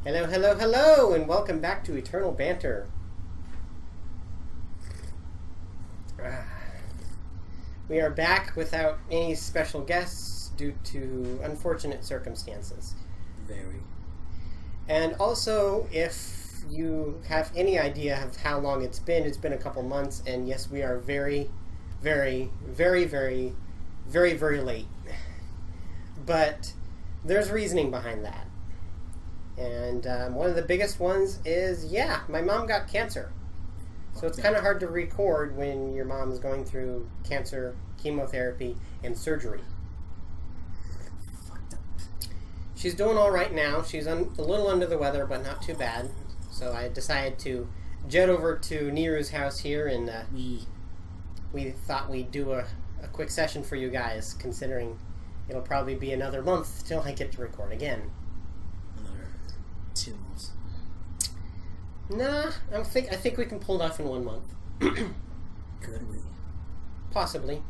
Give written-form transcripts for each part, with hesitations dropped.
Hello, hello, hello, and welcome back to Eternal Banter. We are back without any special guests due to unfortunate circumstances. Very. And also, if you have any idea of how long it's been a couple months, and yes, we are very, very, very, very, very, very late. But there's reasoning behind that. And one of the biggest ones is, my mom got cancer. So it's kind of hard to record when your mom is going through cancer, chemotherapy, and surgery. She's doing all right now. She's a little under the weather, but not too bad. So I decided to jet over to Niru's house here, and we thought we'd do a quick session for you guys, considering it'll probably be another month till I get to record again. 2 months. Nah, I think we can pull it off in 1 month. Could we? Possibly.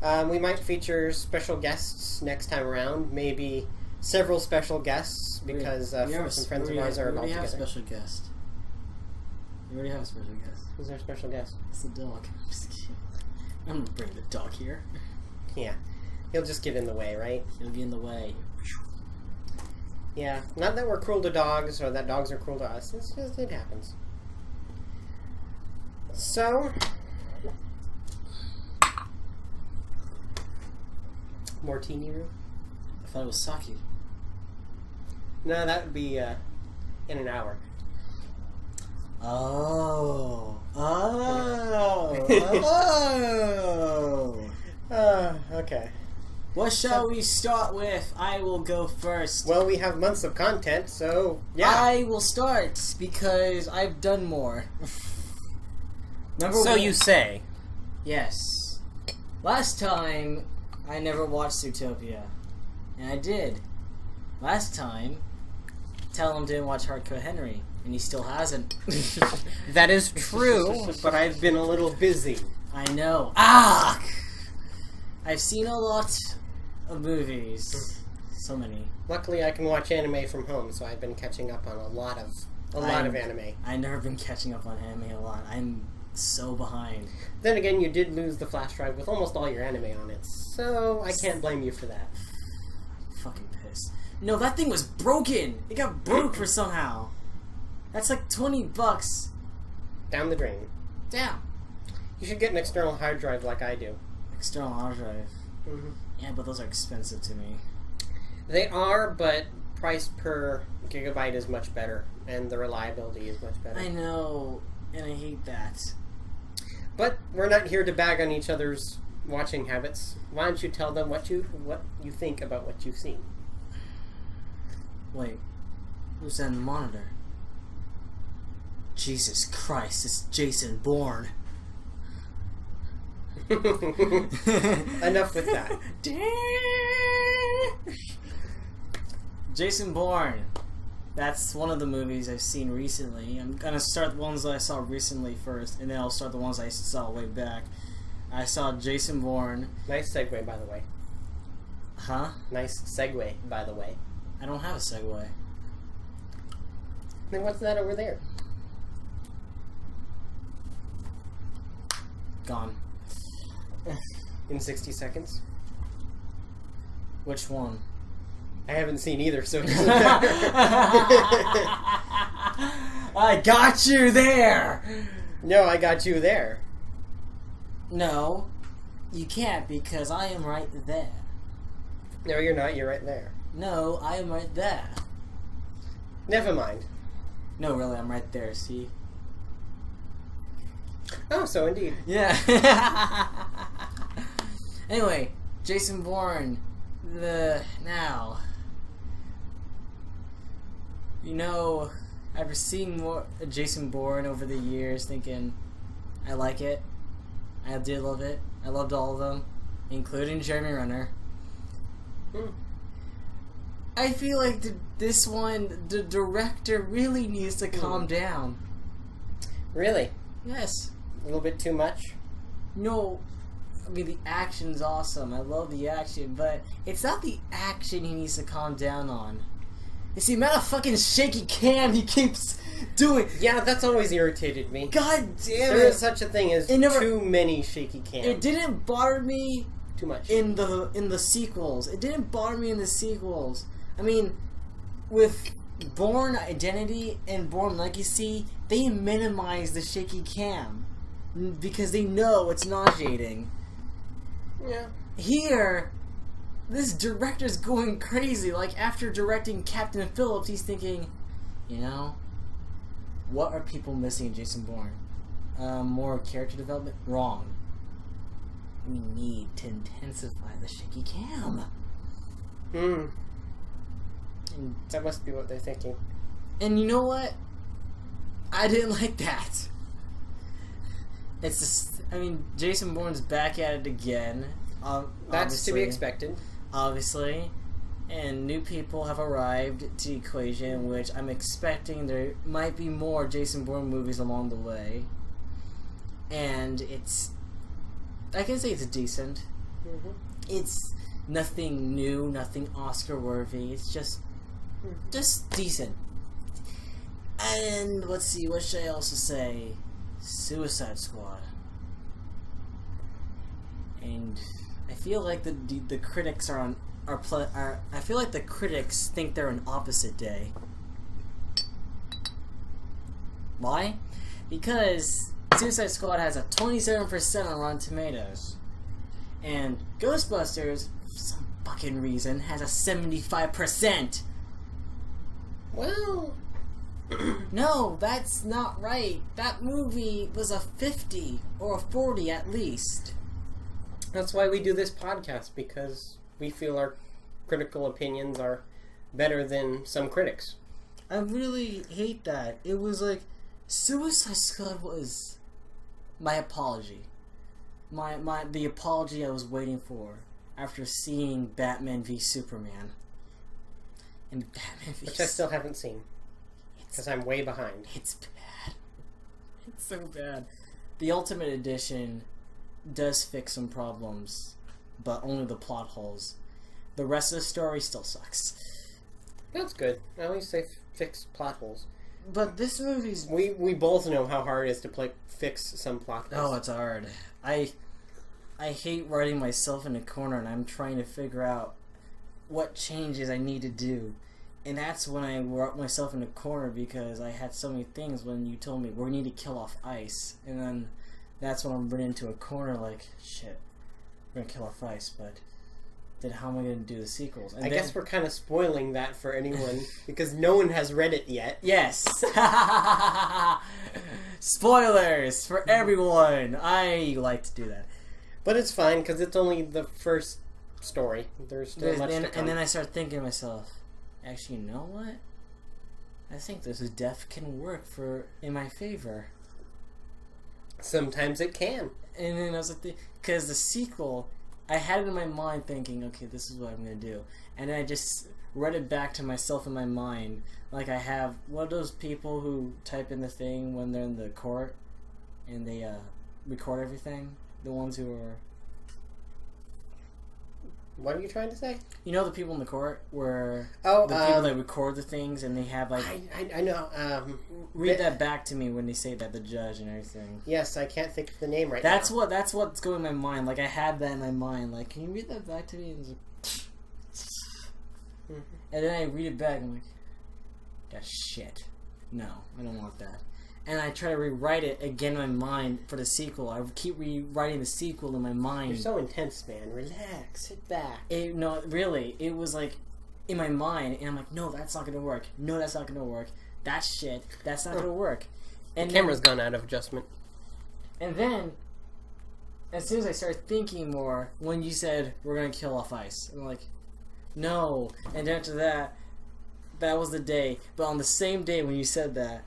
We might feature special guests next time around. Maybe several special guests because some friends of ours are about to get a special guest. We already have a special guest. Who's our special guest? It's the dog. I'm just kidding. I'm gonna bring the dog here. Yeah, he'll just get in the way, right? He'll be in the way. Yeah, not that we're cruel to dogs or that dogs are cruel to us. It's just, it happens. So, more tea, Niru? I thought it was sake. No, that would be in an hour. Oh. Okay. What shall we start with? I will go first. Well, we have months of content, so yeah. I will start because I've done more. So you say. Yes. Last time, I never watched Zootopia. And I did. Last time, Tellum didn't watch Hardcore Henry. And he still hasn't. That is true, but I've been a little busy. I know. I've seen a lot of movies. So many. Luckily, I can watch anime from home, so I've been catching up on a lot of anime. I've never been catching up on anime a lot. I'm so behind. Then again, you did lose the flash drive with almost all your anime on it, so I can't blame you for that. I'm fucking pissed. No, that thing was broken! It got broke for somehow. That's like $20. Down the drain. Damn. You should get an external hard drive like I do. External hard drive. Mm-hmm. Yeah, but those are expensive to me. They are, but price per gigabyte is much better, and the reliability is much better. I know, and I hate that. But we're not here to bag on each other's watching habits. Why don't you tell them what you think about what you've seen? Wait, who's that in the monitor? Jesus Christ, it's Jason Bourne. Enough with that. Jason Bourne. That's one of the movies I've seen recently. I'm gonna start the ones that I saw recently first, and then I'll start the ones I saw way back. I saw Jason Bourne. Nice segue, by the way. Huh? Nice segue, by the way. I don't have a segue. Then what's that over there? Gone. In 60 seconds? Which one? I haven't seen either, so it doesn't matter. I got you there! No, I got you there. No, you can't because I am right there. No, you're not. You're right there. No, I am right there. Never mind. No, really, I'm right there, see? Oh, so indeed. Yeah. Anyway, Jason Bourne. Now. You know, I've seen more Jason Bourne over the years thinking, I like it. I did love it. I loved all of them, including Jeremy Renner. I feel like this one, the director really needs to calm down. Really? Yes. A little bit too much? No, I mean, the action's awesome. I love the action, but it's not the action he needs to calm down on. It's the amount of fucking shaky cam he keeps doing. Yeah, that's always irritated me. God damn There it! is such a thing as too many shaky cams. It didn't bother me too much in the sequels. It didn't bother me in the sequels. I mean, with Bourne Identity and Bourne Legacy, they minimize the shaky cam because they know it's nauseating. Yeah. Here, this director's going crazy. Like, after directing Captain Phillips, he's thinking, you know, what are people missing in Jason Bourne? More character development? Wrong. We need to intensify the shaky cam. Hmm. And, That must be what they're thinking. and you know what? I didn't like that. It's just, I mean, Jason Bourne's back at it again. That's to be expected. Obviously. And new people have arrived to the equation, which I'm expecting there might be more Jason Bourne movies along the way. And I can say it's decent. Mm-hmm. It's nothing new, nothing Oscar worthy. It's just decent. And let's see, what should I also say? Suicide Squad. And I feel like the critics are I feel like the critics think they're on opposite day. Why? Because Suicide Squad has a 27% on Rotten Tomatoes. And Ghostbusters, for some fucking reason, has a 75%. Well, No, that's not right. That movie was a 50 or a 40 at least. that's why we do this podcast, because we feel our critical opinions are better than some critics. I really hate that. It was like, Suicide Squad was my apology. The apology I was waiting for after seeing Batman v Superman. And Batman v Which I still haven't seen, because I'm way behind. It's bad. It's so bad. The Ultimate Edition does fix some problems, but only the plot holes. The rest of the story still sucks. That's good. At least they fix plot holes. But this movie's... We both know how hard it is to fix some plot holes. Oh, it's hard. I hate writing myself in a corner, and I'm trying to figure out what changes I need to do. And that's when I wrote myself in a corner, because I had so many things when you told me, we need to kill off Ice. And then that's when I'm running into a corner like, shit, we're going to kill off Ice, but then how am I going to do the sequels? And I guess we're kind of spoiling that for anyone, because no one has read it yet. Yes! Spoilers for everyone! I like to do that. But it's fine, because it's only the first story. There's still much to come. And then I start thinking to myself, actually, you know what? I think this death can work in my favor. Sometimes it can. And then I was like, because the sequel, I had it in my mind thinking, okay, this is what I'm going to do. And then I just read it back to myself in my mind. Like I have, what are those people who type in the thing when they're in the court and they record everything? The ones who are... What are you trying to say? You know the people in the court where the people that record the things and they have like... I know. Read that back to me when they say that, the judge and everything. Yes, I can't think of the name right That's now. That's what's going in my mind. Like I had that in my mind. Like, can you read that back to me? And, and then I read it back and I'm like, that's shit. No, I don't want that. And I try to rewrite it again in my mind for the sequel. I keep rewriting the sequel in my mind. You're so intense, man. Relax. Sit back. No, really. It was like in my mind, and I'm like, no, that's not going to work. No, that's not going to work. That's shit. That's not going to work. And the camera's gone out of adjustment. And then, as soon as I started thinking more, when you said, we're going to kill off Ice, I'm like, no. And after that, that was the day. But on the same day when you said that,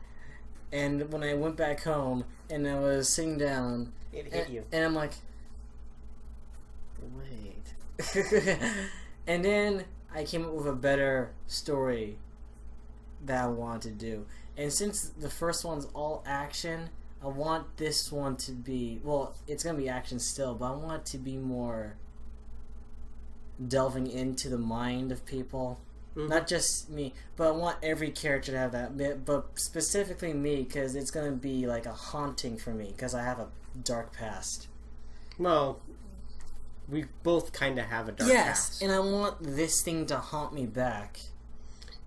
and when I went back home and I was sitting down, It hit you. And I'm like, wait. And then I came up with a better story that I wanted to do. And since the first one's all action, I want this one to be, well, it's going to be action still, but I want it to be more delving into the mind of people. Not just me, but I want every character to have that. But specifically me, because it's gonna be like a haunting for me, because I have a dark past. Well, we both kind of have a dark past. Yes, and I want this thing to haunt me back.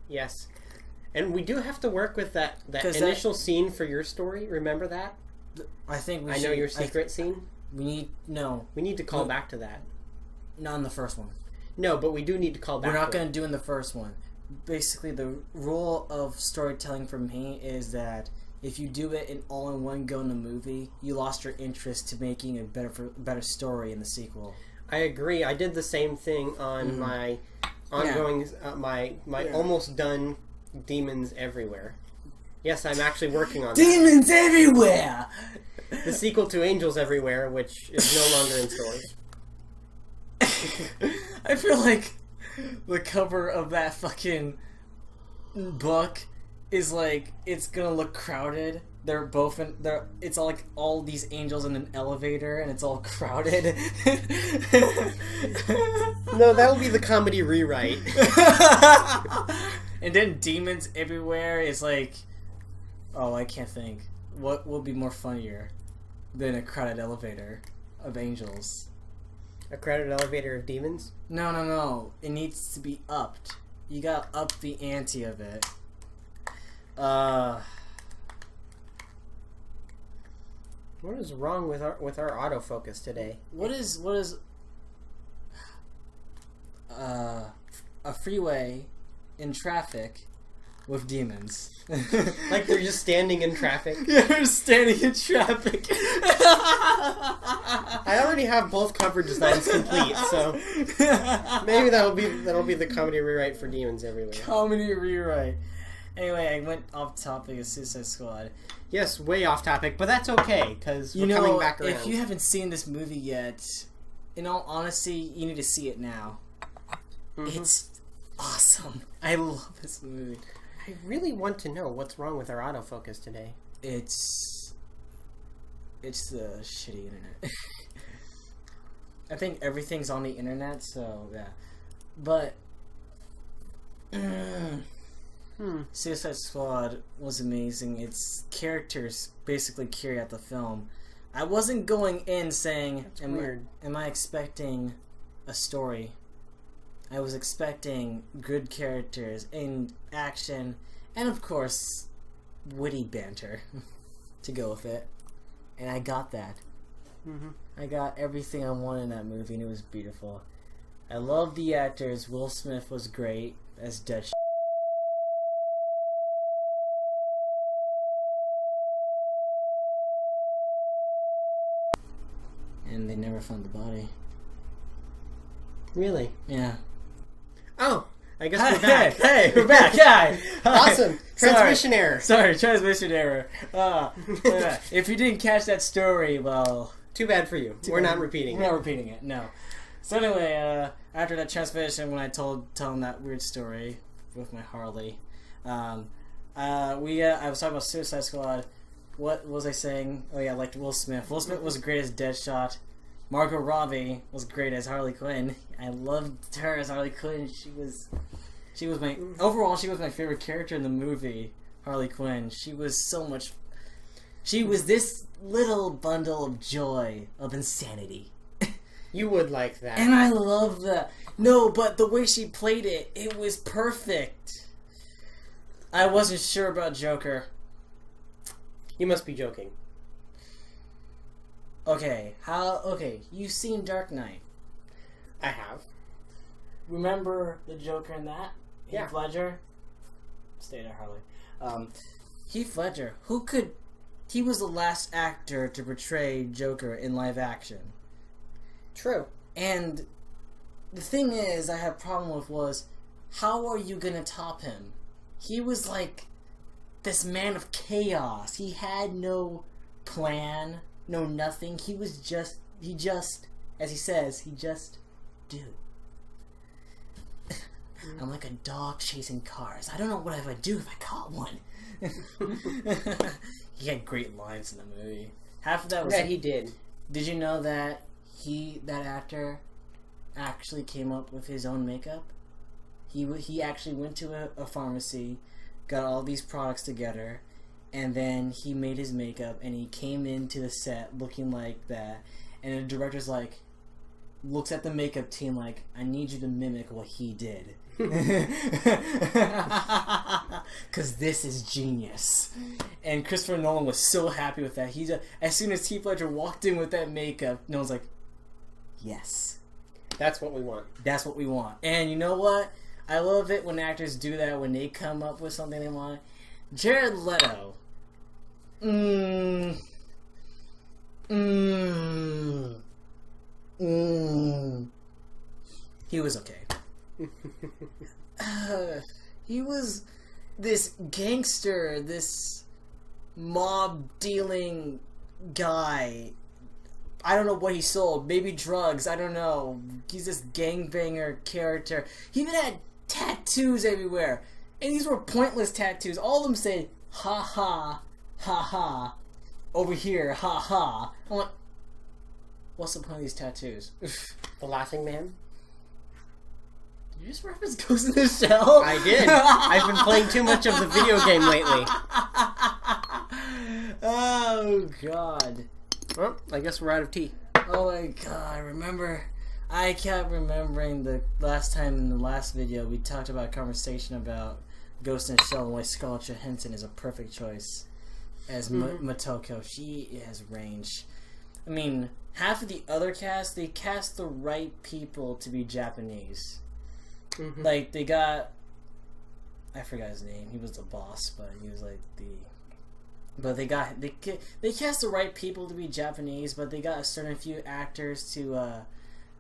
Yes. And we do have to work with that initial scene for your story. Remember that? I think we I should... know your secret scene. We need to call back to that. Not in the first one. No, but we do need to call back. We're not going to do in the first one. Basically, the rule of storytelling for me is that if you do it all in one go in the movie, you lost your interest to making a better story in the sequel. I agree. I did the same thing on my ongoing, my almost done Demons Everywhere. Yes, I'm actually working on Demons Everywhere! The sequel to Angels Everywhere, which is no longer in stores. I feel like the cover of that fucking book is like, it's gonna look crowded. They're both in there. It's all like all these angels in an elevator, and it's all crowded. No, that'll be the comedy rewrite. And then Demons Everywhere is like, oh, I can't think. What will be more funnier than a crowded elevator of angels? A crowded elevator of demons? No. It needs to be upped. You gotta up the ante of it. What is wrong with our autofocus today? What is a freeway in traffic with demons? Like they're just standing in traffic? Yeah, they're standing in traffic. I already have both cover designs complete, so maybe that'll be the comedy rewrite for Demons Everywhere. Comedy rewrite. Anyway, I went off topic of Suicide Squad. Yes, way off topic, but that's okay, because we're coming back around. If you haven't seen this movie yet, in all honesty, you need to see it now. It's awesome. I love this movie. I really want to know what's wrong with our autofocus today. It's the shitty internet. I think everything's on the internet, so yeah. But Suicide Squad was amazing. Its characters basically carry out the film. I wasn't going in saying, am I expecting a story? I was expecting good characters and action, and of course, witty banter to go with it. And I got that. I got everything I wanted in that movie, and it was beautiful. I love the actors. Will Smith was great as Dutch. And they never found the body. Really? Yeah. Oh, I guess we're back. Hey, we're back. Hi. Awesome. Transmission error. Sorry, transmission error. If you didn't catch that story, well... Too bad for you. We're not repeating it. We're not repeating it, no. So anyway, after that transmission, when I told him that weird story with my Harley, I was talking about Suicide Squad. What was I saying? Oh yeah, I liked Will Smith. Will Smith was great as Deadshot. Margot Robbie was great as Harley Quinn. I loved her as Harley Quinn. She was my favorite character in the movie, Harley Quinn. She was this little bundle of joy, of insanity. You would like that. And I love that. No, but the way she played it, it was perfect. I wasn't sure about Joker. You must be joking. Okay, you've seen Dark Knight. I have. Remember the Joker in that? Yeah. Heath Ledger? Stay there, Harley. Heath Ledger, he was the last actor to portray Joker in live action. True. And the thing I have a problem with was, how are you gonna top him? He was like this man of chaos. He had no plan, no nothing. He just, as he says, he just do. I'm like a dog chasing cars. I don't know what I would do if I caught one. He had great lines in the movie. Half of that was... Yeah, he did. Did you know that that actor actually came up with his own makeup? He actually went to a pharmacy, got all these products together, and then he made his makeup, and he came into the set looking like that. And the director's like, looks at the makeup team like, I need you to mimic what he did. Because this is genius. And Christopher Nolan was so happy with that. As soon as Heath Ledger walked in with that makeup, Nolan's like, yes. That's what we want. That's what we want. And you know what? I love it when actors do that, when they come up with something they want. Jared Leto. He was okay. He was this gangster, this mob dealing guy. I don't know what he sold. Maybe drugs. I don't know. He's this gangbanger character. He even had tattoos everywhere. And these were pointless tattoos. All of them say, ha ha, ha ha. Over here, ha ha. I'm like, what's the point of these tattoos? The Laughing Man? Did you just reference Ghost in the Shell? I did. I've been playing too much of the video game lately. Oh, God. Well, I guess we're out of tea. Oh my God, I kept remembering the last time in the last video we talked about a conversation about Ghost in the Shell and why Scarlett Johansson is a perfect choice as Motoko. She has range. I mean, half of the other cast, they cast the right people to be Japanese. Mm-hmm. Like, they got... I forgot his name. He was the boss, but he was like the... But they cast the right people to be Japanese, but they got a certain few actors to...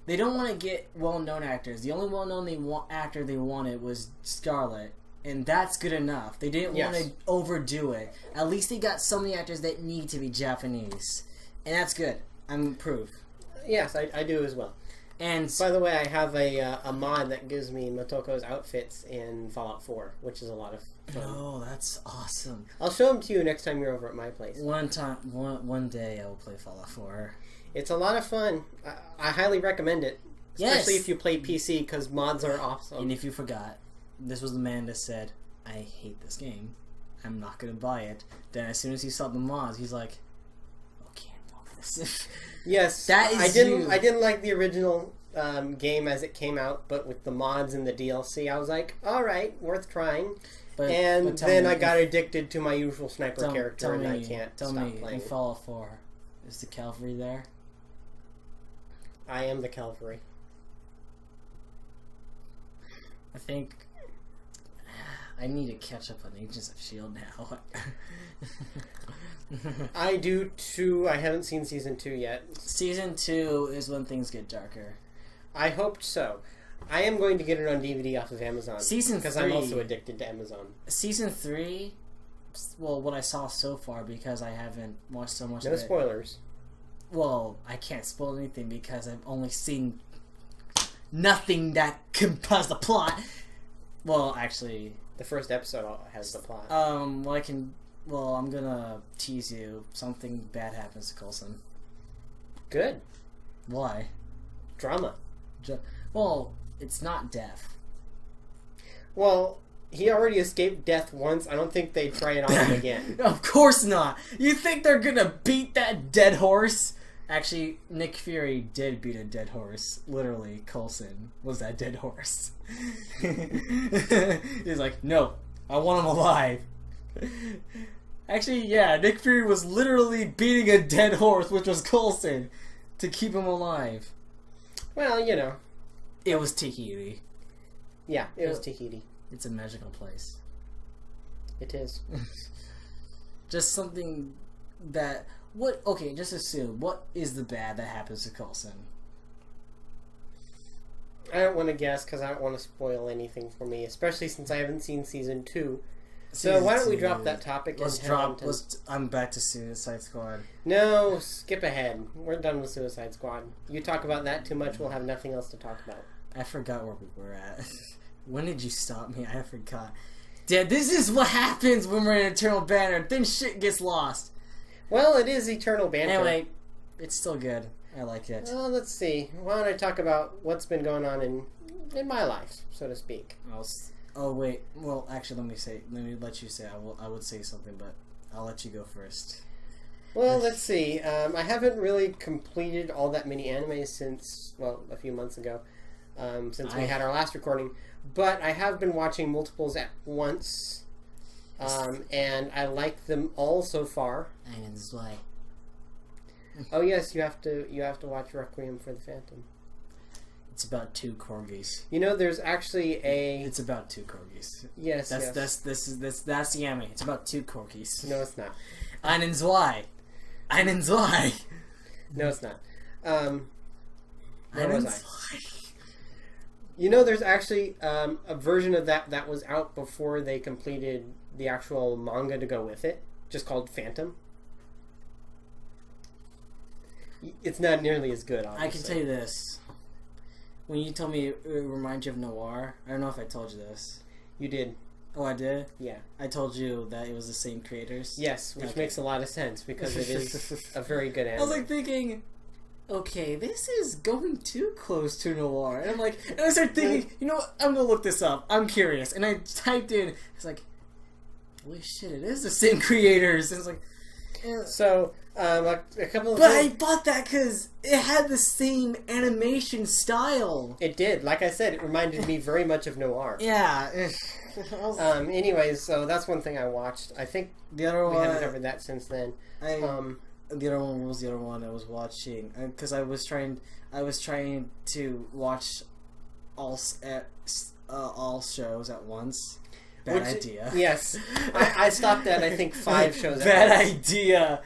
They don't want to get well-known actors. The only well-known actor they wanted was Scarlett, and that's good enough. They didn't want to overdo it. At least they got some of the actors that need to be Japanese, and that's good. I'm proof. Yes, I do as well. And by the way, I have a mod that gives me Motoko's outfits in Fallout 4, which is a lot of fun. Oh, that's awesome. I'll show them to you next time you're over at my place. One day I will play Fallout 4. It's a lot of fun. I highly recommend it. Especially if you play PC, because mods are awesome. And if you forgot, this was the man that said, I hate this game. I'm not going to buy it. Then as soon as he saw the mods, he's like, okay, I want this. Yes, that is I didn't like the original game as it came out, but with the mods and the DLC, I was like, all right, worth trying. But then I got addicted to my usual sniper character, and I can't stop playing. In Fallout 4, is the cavalry there? I am the cavalry. I think I need to catch up on Agents of S.H.I.E.L.D. now. I do too. I haven't seen Season 2 yet. Season 2 is when things get darker. I hoped so. I am going to get it on DVD off of Amazon. Season 3. Because I'm also addicted to Amazon. Season 3, well, what I saw so far, because I haven't watched so much of it. No spoilers. Well, I can't spoil anything because I've only seen nothing that can cause the plot. Well, actually... The first episode has the plot. Well, I'm gonna tease you. Something bad happens to Coulson. Good. Why? Drama. Well, it's not death. Well, he already escaped death once. I don't think they'd try it on him again. Of course not! You think they're gonna beat that dead horse? Actually, Nick Fury did beat a dead horse. Literally, Coulson was that dead horse. He's like, no, I want him alive. Actually, yeah, Nick Fury was literally beating a dead horse, which was Coulson, to keep him alive. Well, you know. It was Tahiti. Yeah, it was Tahiti. It's a magical place. It is. Just something that... Okay, just assume. What is the bad that happens to Coulson? I don't want to guess because I don't want to spoil anything for me, especially since I haven't seen Season 2. So why don't we drop that topic I'm back to Suicide Squad. No, skip ahead. We're done with Suicide Squad. You talk about that too much, we'll have nothing else to talk about. I forgot where we were at. When did you stop me? I forgot. Dad, this is what happens when we're in Eternal Banter. Then shit gets lost. Well, it is Eternal Banter. Anyway, it's still good. I like it. Well, let's see. Why don't I talk about what's been going on in in my life, so to speak. Oh wait. Well, actually, let me let you say. I would say something, but I'll let you go first. Well, let's see. I haven't really completed all that many animes since, well, a few months ago, since we had our last recording. But I have been watching multiples at once, and I like them all so far. And this is why. Oh yes, you have to watch Requiem for the Phantom. It's about 2 corgis. You know, there's actually a. It's about 2 corgis. Yes, that's the anime. It's about 2 corgis. No, it's not. Einen zwei. Einen zwei. No, it's not. Where Einen was I? zwei. You know, there's actually a version of that was out before they completed the actual manga to go with it, just called Phantom. It's not nearly as good, obviously. I can tell you this. When you told me it reminds you of Noir, I don't know if I told you this. You did. Oh, I did? Yeah. I told you that it was the same creators? Yes, which Okay. makes a lot of sense because it is a very good anime. I was like thinking, okay, this is going too close to Noir. And I'm like, and I started thinking, you know what, I'm gonna look this up. I'm curious. And I typed in, it's like, holy shit, it is the same creators. And it's like, So, a couple of but I things. bought that because it had the same animation style. It did. Like I said, it reminded me very much of Noir. Yeah. Anyways, so that's one thing I watched. I think The other we one, haven't covered that since then. the other one was the other one I was watching because I was trying to watch all shows at once. Bad idea. Yes, I stopped at I think 5 shows. Bad at once. idea.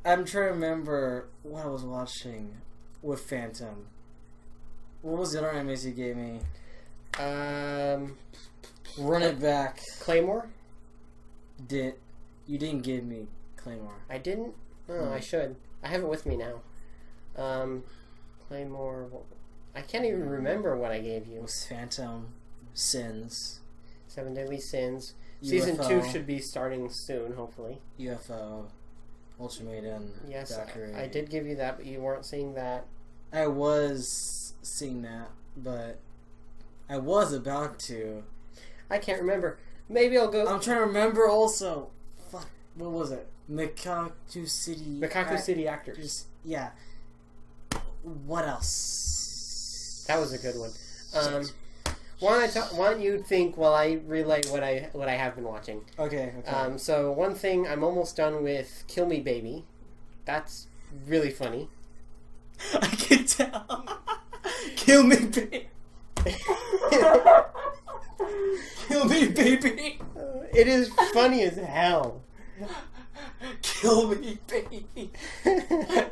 I'm trying to remember what I was watching with Phantom. What was the other animes you gave me? Run it back. Claymore. You didn't give me Claymore. I didn't. Oh, I should. I have it with me now. Claymore. I can't even remember what I gave It you. was Phantom, Sins, 7 Deadly Sins. Season UFO. 2 should be starting soon, hopefully. UFO, Ultimatum. Yes, Valkyrie. I did give you that, but you weren't seeing that. I was seeing that, but I was about to. I can't remember. Maybe I'll go. I'm trying to remember also. Fuck, what was it? Makaku City. Makaku City Actors. Yeah. What else? That was a good one. Why don't you think while I relay what I have been watching? Okay. So one thing, I'm almost done with Kill Me Baby. That's really funny. I can tell. Kill me, baby. Kill me, baby. It is funny as hell. Kill me, baby. The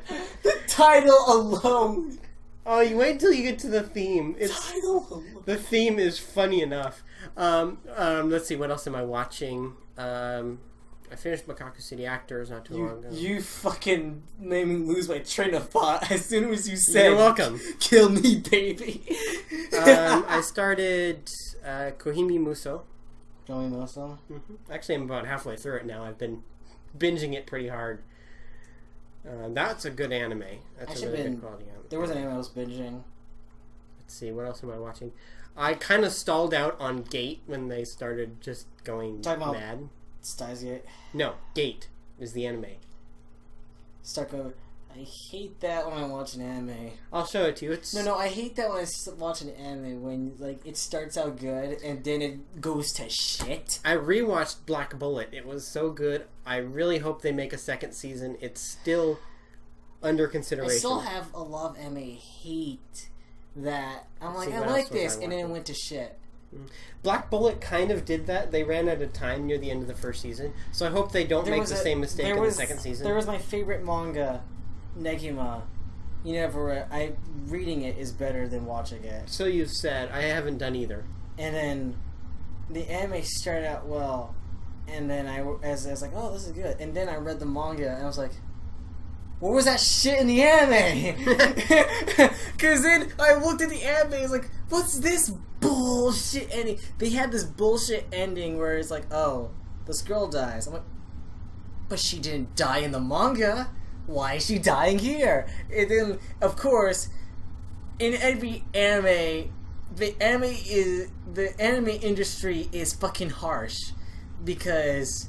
title alone. Oh, you wait till you get to the theme. Title alone. The theme is funny enough. Let's see, what else am I watching? I finished Makaku City Actors not too long ago. You fucking made me lose my train of thought as soon as you said. You're welcome. Kill me, baby. I started Kohimi Muso. Kill me, Muso. Actually, I'm about halfway through it now. I've been binging it pretty hard. That's a good anime. That's a really good quality anime. There was an anime I was binging. Let's see, what else am I watching? I kind of stalled out on Gate when they started just going mad. Stasia. No, Gate is the anime. Starko. I hate that when I watch an anime. I'll show it to you. No, I hate that when I watch an anime when like it starts out good and then it goes to shit. I rewatched Black Bullet. It was so good. I really hope they make a second season. It's still under consideration. I still have a lot of anime hate that I'm like, I what like else was this, I and then it watching? went to shit. Black Bullet kind of did that. They ran out of time near the end of the first season, so I hope they don't make the same mistake in the second season. There was my favorite manga, Negima. You never read. Reading it is better than watching it. So you've said. I haven't done either. And then the anime started out well, and then I was like, oh, this is good. And then I read the manga, and I was like, what was that shit in the anime? Because then I looked at the anime, and I was like, what's this bullshit ending? They had this bullshit ending where it's like, oh, this girl dies. I'm like, but she didn't die in the manga. Why is she dying here? And then, of course, in every anime, the anime industry is fucking harsh because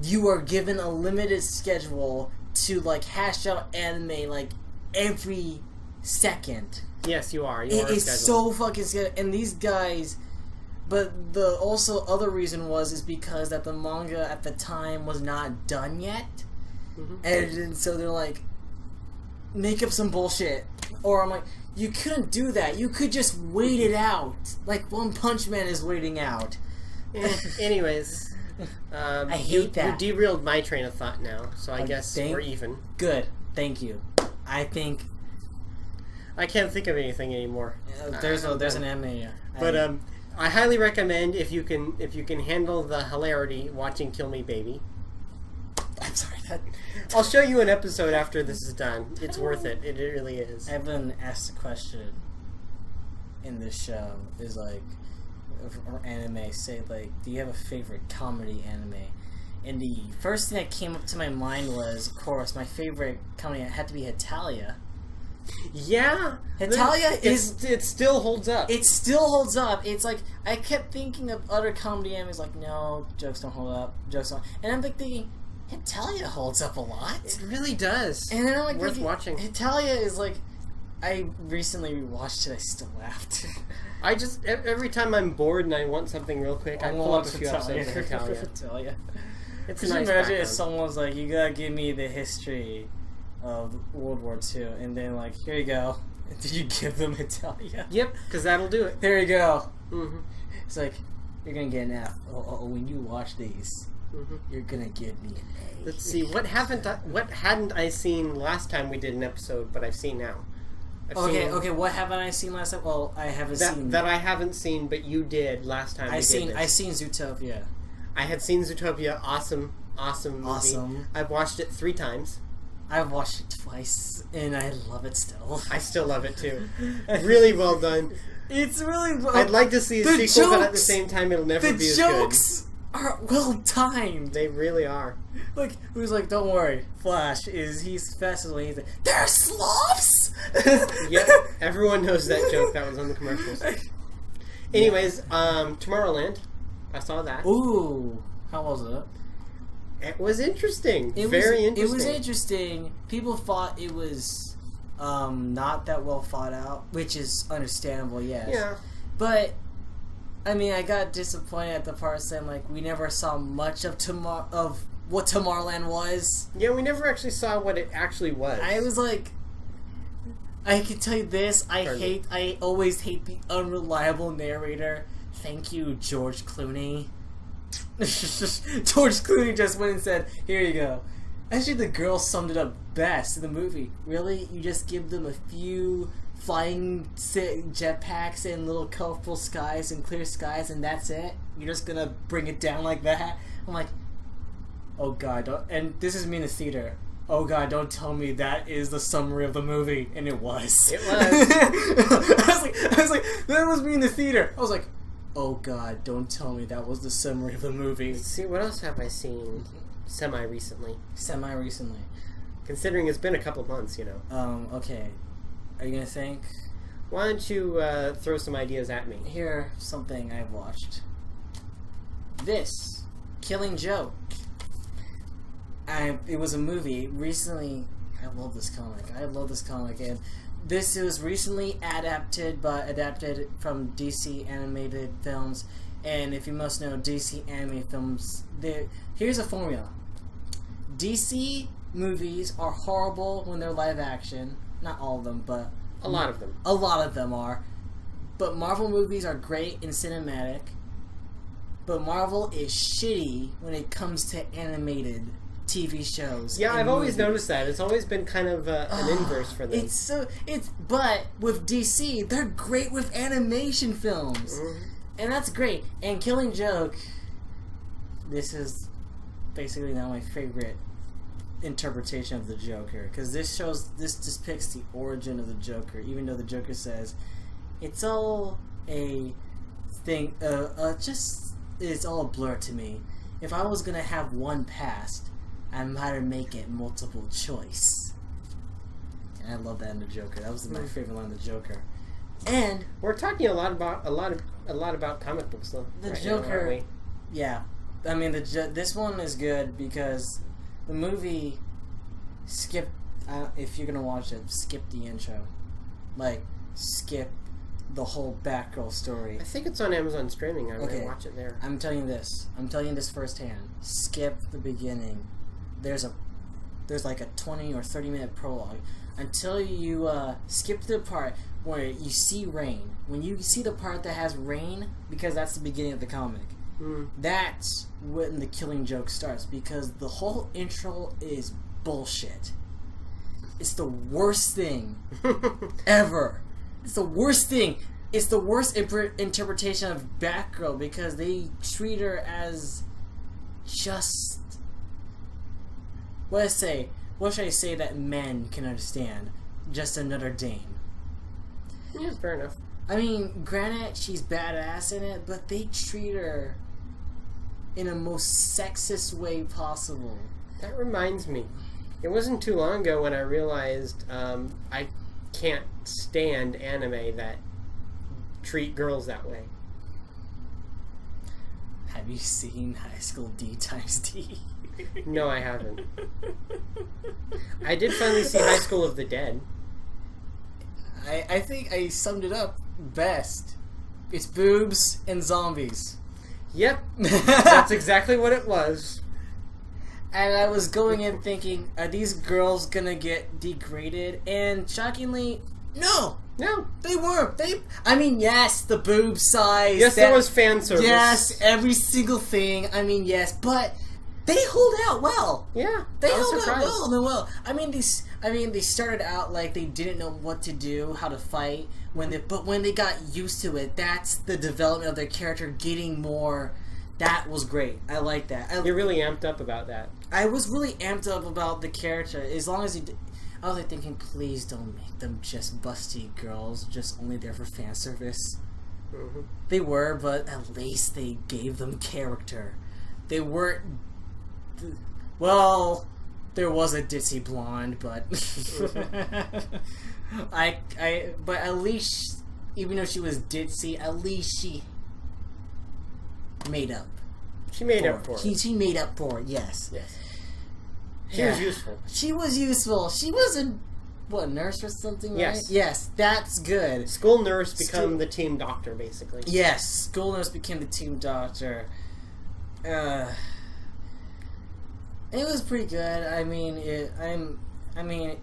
you are given a limited schedule to like hash out anime like every second. Yes, you are. It is so fucking scary. And these guys, but the also other reason is because that the manga at the time was not done yet, and so they're like, make up some bullshit. Or I'm like, you couldn't do that. You could just wait it out, like One Punch Man is waiting out. Anyways, I hate that. You derailed my train of thought now, so I guess we're even. Good, thank you. I think I can't think of anything anymore. There's an anime. But I highly recommend if you can handle the hilarity watching Kill Me Baby. I'm sorry. I'll show you an episode after this is done. It's worth it. It really is. I've been asked a question in this show. Is like, or anime. Say like, do you have a favorite comedy anime? And the first thing that came up to my mind was, of course, my favorite comedy had to be Hetalia. Yeah, Hetalia it still holds up. It still holds up. It's like I kept thinking of other comedy animes, like no, jokes don't hold up, jokes don't. And I'm like thinking, Hetalia holds up a lot. It really does. And then I'm like, worth watching. Hetalia is like, I recently rewatched it. I still laughed. I just every time I'm bored and I want something real quick, I pull up a few episodes of Hetalia. It's a nice imagine background. if someone's like, you gotta give me the history of World War II, and then like, here you go. Did you give them Hetalia? Yep, because that'll do it. There you go. Mm-hmm. It's like, you're gonna get an F. When you watch these, you're gonna give me an A. Let's see, what hadn't I seen last time we did an episode, but I've seen now? Okay, what haven't I seen last time? Well, I haven't seen... That I haven't seen, but you did last time we did this. I seen Zootopia. I had seen Zootopia. Awesome movie. Awesome. I've watched it 3 times. I've watched it twice, and I love it still. I still love it, too. Really well done. It's really well... I'd like to see a sequel, but at the same time, it'll never be as good. The jokes are well timed. They really are. Like, who's like, don't worry, Flash he's fast as when he's like, they're sloths! Yep, everyone knows that joke that was on the commercials. Anyways, Tomorrowland. I saw that. Ooh, how was it? It was interesting. Very interesting. It was interesting. People thought it was not that well thought out, which is understandable, yes. Yeah. But, I mean, I got disappointed at the part saying, like, we never saw much of what Tomorrowland was. Yeah, we never actually saw what it actually was. I was like, I can tell you this, I always hate the unreliable narrator. Thank you, George Clooney. George Clooney just went and said, here you go. Actually, the girl summed it up best in the movie. Really? You just give them a few flying jetpacks and little colorful skies and clear skies and that's it? You're just gonna bring it down like that? I'm like, oh god, and this is me in the theater. Oh god, don't tell me that is the summary of the movie. And it was. It was. I was like, that was me in the theater. I was like, oh god, don't tell me that was the summary of the movie. Let's see, what else have I seen semi-recently? Semi-recently. Considering it's been a couple months, you know. Okay. Are you gonna think? Why don't you throw some ideas at me? Here, something I've watched. This. Killing Joke. It was a movie. Recently, I love this comic. And this was recently adapted from DC animated films. And if you must know, DC animated films, here's a formula. DC movies are horrible when they're live action. Not all of them, but a lot of them. A lot of them are. But Marvel movies are great in cinematic. But Marvel is shitty when it comes to animated TV shows. Yeah, I've always noticed that. It's always been kind of an inverse for them. But with DC, they're great with animation films. Mm-hmm. And that's great. And Killing Joke, this is basically now my favorite interpretation of the Joker, because this depicts the origin of the Joker, even though the Joker says it's all a thing, it's all a blur to me. If I was gonna have one past, I might make it multiple choice. And I love that in the Joker. That was my favorite line in the Joker. And we're talking a lot about comic books, though. The right Joker. now, aren't we? Yeah, I mean this one is good because the movie skipped. If you're gonna watch it, skip the intro, like skip the whole Batgirl story. I think it's on Amazon streaming. I'm Okay. gonna watch it there. I'm telling you this. I'm telling you this firsthand. Skip the beginning. There's like a 20 or 30-minute prologue until you skip the part where you see rain. When you see the part that has rain, because that's the beginning of the comic. That's when the Killing Joke starts, because the whole intro is bullshit. It's the worst thing ever. It's the worst thing. It's the worst interpretation of Batgirl because they treat her as just... What should I say that men can understand? Just another dame. Yeah, fair enough. I mean, granted, she's badass in it, but they treat her in a most sexist way possible. That reminds me. It wasn't too long ago when I realized I can't stand anime that treat girls that way. Have you seen High School D times D? No, I haven't. I did finally see High School of the Dead. I think I summed it up best. It's boobs and zombies. Yep, that's exactly what it was. And I was going in thinking, are these girls gonna get degraded? And shockingly, no! No. They weren't. I mean, yes, the boob size. Yes, there was fan service. Yes, every single thing. I mean, yes, but they hold out well. Yeah, They I was held surprised. out well. I mean, they started out like they didn't know what to do, how to fight. But when they got used to it, that's the development of their character getting more. That was great. I like that. You're really amped up about that. I was really amped up about the character. As long as I was like thinking, please don't make them just busty girls, just only there for fan service. Mm-hmm. They were, but at least they gave them character. They weren't. Well, there was a ditzy blonde, but but at least, even though she was ditzy, at least she made up. She made up for it. She made up for it. Yes. Yes. She was useful. She was useful. She was a nurse or something, yes. right? Yes, that's good. School nurse become the team doctor, basically. Yes, school nurse became the team doctor. It was pretty good. I mean,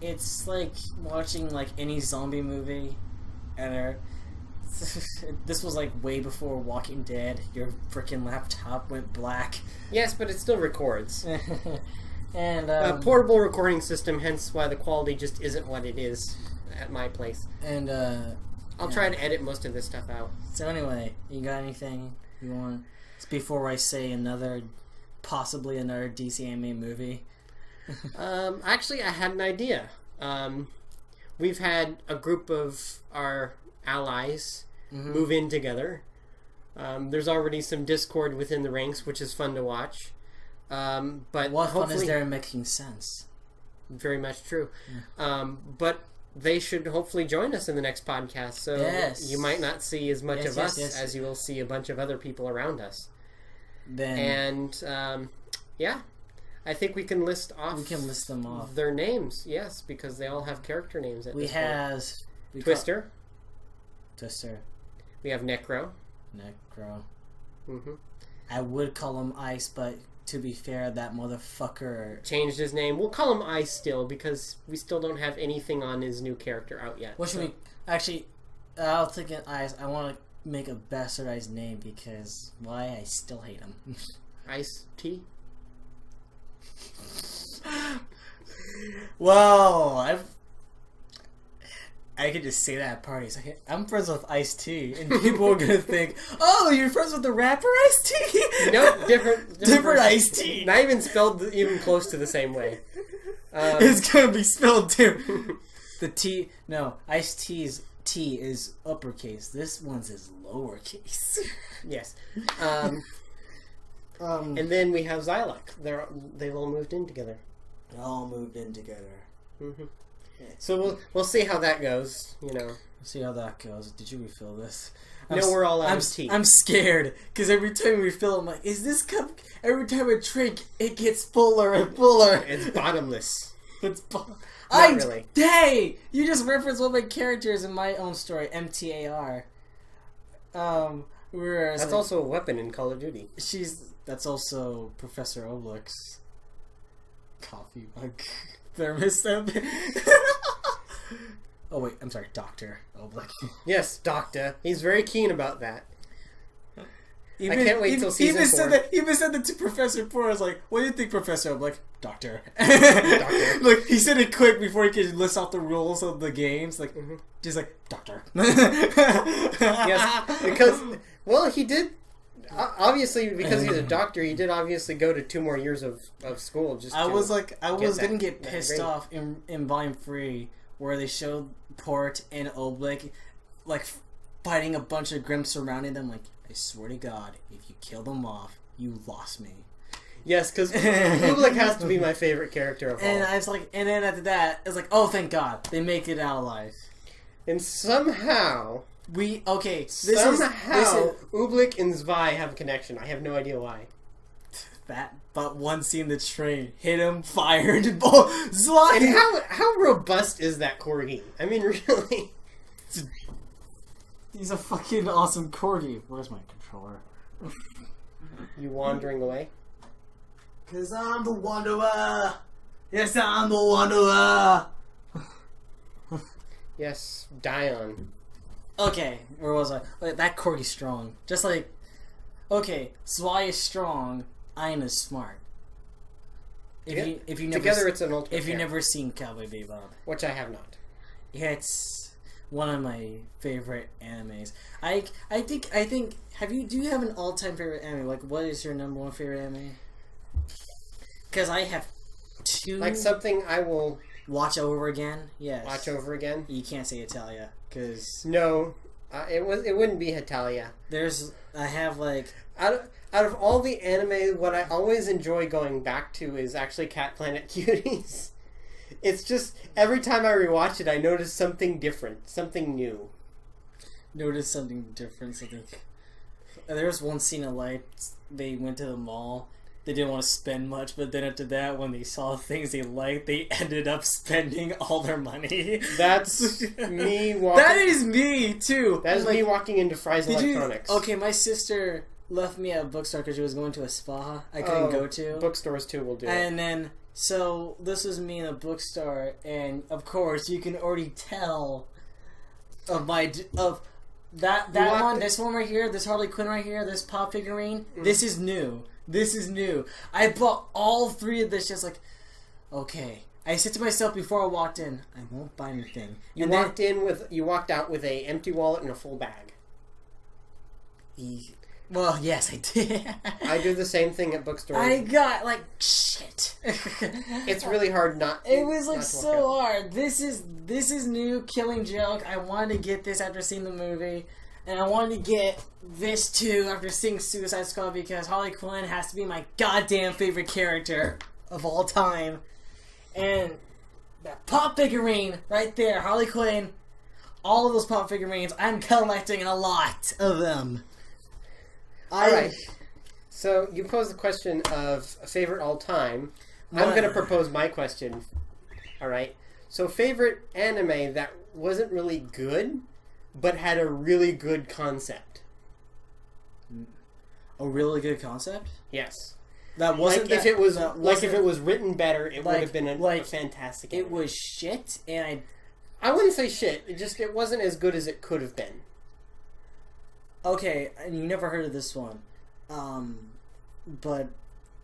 it's like watching like any zombie movie ever. This was like way before Walking Dead. Your freaking laptop went black. Yes, but it still records. And a portable recording system, hence why the quality just isn't what it is at my place. And I'll try to edit most of this stuff out. So anyway, you got anything you want? It's before I say possibly another DC anime movie. Actually, I had an idea. We've had a group of our allies move in together. There's already some discord within the ranks, which is fun to watch. But what fun hopefully, is there in making sense? Very much true. Yeah. But they should hopefully join us in the next podcast. So yes. You might not see as much of us yes. as you will see a bunch of other people around us. Then yeah, I think we can list off. We can list them off. Their names, yes, because they all have character names. We have Twister. Twister. We have Necro. Mm-hmm. I would call him Ice, but to be fair, that motherfucker changed his name. We'll call him Ice still because we still don't have anything on his new character out yet. What should we... Actually, I was thinking Ice. I want to make a bastardized name because why? I still hate him. Ice T? Well, I could just say that at parties. I'm friends with Ice-T, and people are gonna think, "Oh, you're friends with the rapper Ice-T?" Nope, different Ice-T. Not even spelled even close to the same way. It's gonna be spelled too. The T, no, Ice-T's T is uppercase. This one's is lowercase. Yes. And then we have Xylok. They've all moved in together. They all moved in together. Mm-hmm. So we'll see how that goes. See how that goes. Did you refill this? No, we're all out of tea. I'm scared because every time we refill, I'm like, is this cup? Every time I drink, it gets fuller and fuller. It's bottomless. Not really. Hey, you just referenced one of my characters in my own story, MTAR. That's also a weapon in Call of Duty. That's also Professor Obelix's coffee mug thermos. Oh wait, I'm sorry, Dr. Oblix. Yes, Doctor. He's very keen about that. I can't wait till season 4. He even said that to Professor Poor. I was like, what do you think, Professor? I'm like, Doctor. Doctor. Look, he said it quick before he could list off the rules of the games. Like, just like, Doctor. Yes, because, well, he did, obviously, because he's a doctor, he did obviously go to 2 more years of school. I was going to get pissed off in Volume 3 where they showed Port and Oblique, like, fighting a bunch of Grim surrounding them, like, I swear to God, if you kill them off, you lost me. Yes, because Oblique has to be my favorite character of all. And I was like, and then after that, it's like, oh, thank God, they make it out alive. And somehow, Oblique and Zwei have a connection. I have no idea why. But one scene, the train hit him, fired, Zwei. And how robust is that corgi? I mean, really. He's a fucking awesome corgi. Where's my controller? You wandering away? 'Cause I'm the wanderer. Yes, I'm the wanderer. Yes, Dion. Okay, where was I? That corgi's strong. Just like, okay, Zwei is strong. Ian is smart. If you never together, it's an ultimate. If you've never seen Cowboy Bebop, which I have not. Yeah, it's one of my favorite animes. I think. Do you have an all-time favorite anime? Like, what is your number 1 favorite anime? Because I have 2. Like something I will watch over again. Yes. Watch over again. You can't say Italia because no, it wouldn't be Italia. I have like out of all the anime, what I always enjoy going back to is actually Cat Planet Cuties. It's just every time I rewatch it, I notice something different, something new. There was one scene of like they went to the mall. They didn't want to spend much, but then after that, when they saw things they liked, they ended up spending all their money. That's me walking. That is me too. That is me walking into Fry's Electronics. Okay, my sister left me at a bookstore because she was going to a spa I couldn't go to. Bookstores too will do. And then so this was me in a bookstore, and of course you can already tell this one right here, this Harley Quinn right here, this pop figurine. This is new. I bought all 3 of this just like, okay. I said to myself before I walked in, I won't buy anything. You walked out with a empty wallet and a full bag. Well, yes, I did. I do the same thing at bookstores. I got like shit. It's really hard not. It was like so hard. This is new. Killing Joke. I wanted to get this after seeing the movie. And I wanted to get this too after seeing Suicide Squad because Harley Quinn has to be my goddamn favorite character of all time. And that pop figurine right there, Harley Quinn, all of those pop figurines, I'm collecting a lot of them. Alright. So you posed the question of favorite all time. I'm going to propose my question. Alright. So favorite anime that wasn't really good, but had a really good concept. A really good concept? Yes. That wasn't if it was written better, it would have been a fantastic anime. It was shit, and I wouldn't say shit. It wasn't as good as it could have been. Okay, and you never heard of this one. But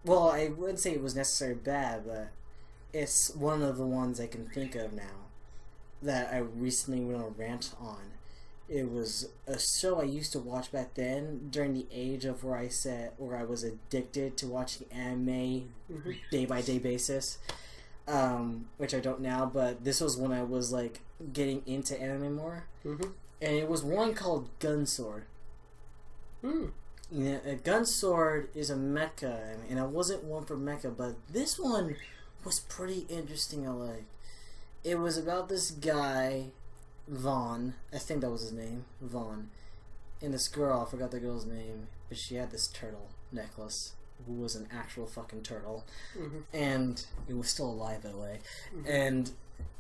well, I wouldn't say it was necessarily bad, but it's one of the ones I can think of now that I recently went on a rant on. It was a show I used to watch back then during the age of where I was addicted to watching anime day by day basis, which I don't now. But this was when I was like getting into anime more, and it was one called Gunsword. Yeah, Gunsword is a mecha, and I wasn't one for mecha, but this one was pretty interesting. I like. It was about this guy, Vaughn. I think that was his name, Vaughn. And this girl, I forgot the girl's name, but she had this turtle necklace, who was an actual fucking turtle. Mm-hmm. And it was still alive, by the way. Mm-hmm. And,